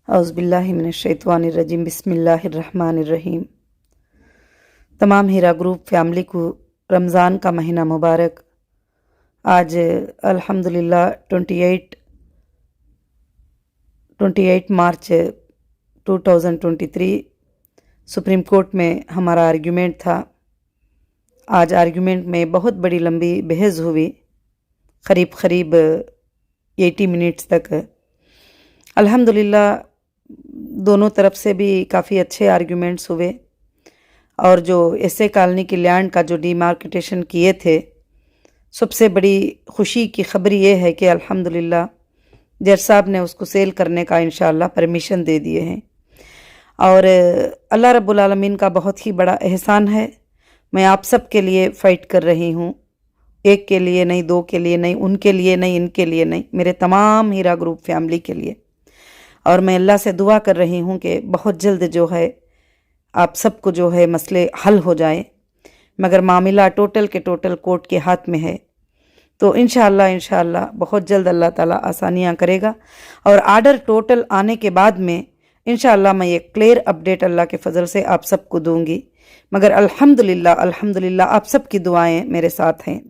اعوذ باللہ من الشیطان الرجیم بسم اللہ الرحمن الرحیم۔ تمام ہیرا گروپ فیملی کو رمضان کا مہینہ مبارک۔ آج الحمدللہ 28 مارچ 2023 سپریم کورٹ میں ہمارا آرگیومنٹ تھا۔ آج آرگیومنٹ میں بہت بڑی لمبی بحث ہوئی، قریب 80 منٹس تک۔ الحمدللہ دونوں طرف سے بھی کافی اچھے آرگیومنٹس ہوئے، اور جو ایس اے کالونی کی لینڈ کا جو ڈی مارکیٹیشن کیے تھے، سب سے بڑی خوشی کی خبر یہ ہے کہ الحمدللہ جج صاحب نے اس کو سیل کرنے کا انشاءاللہ پرمیشن دے دیے ہیں، اور اللہ رب العالمین کا بہت ہی بڑا احسان ہے۔ میں آپ سب کے لیے فائٹ کر رہی ہوں، ایک کے لیے نہیں، دو کے لیے نہیں، ان کے لیے نہیں، ان کے لیے نہیں، میرے تمام ہیرا گروپ فیملی کے لیے۔ اور میں اللہ سے دعا کر رہی ہوں کہ بہت جلد جو ہے آپ سب کو جو ہے مسئلے حل ہو جائیں، مگر معاملہ ٹوٹل کے ٹوٹل کورٹ کے ہاتھ میں ہے، تو انشاءاللہ بہت جلد اللہ تعالیٰ آسانیاں کرے گا، اور آرڈر ٹوٹل آنے کے بعد میں انشاءاللہ میں یہ کلیئر اپڈیٹ اللہ کے فضل سے آپ سب کو دوں گی۔ مگر الحمدللہ آپ سب کی دعائیں میرے ساتھ ہیں۔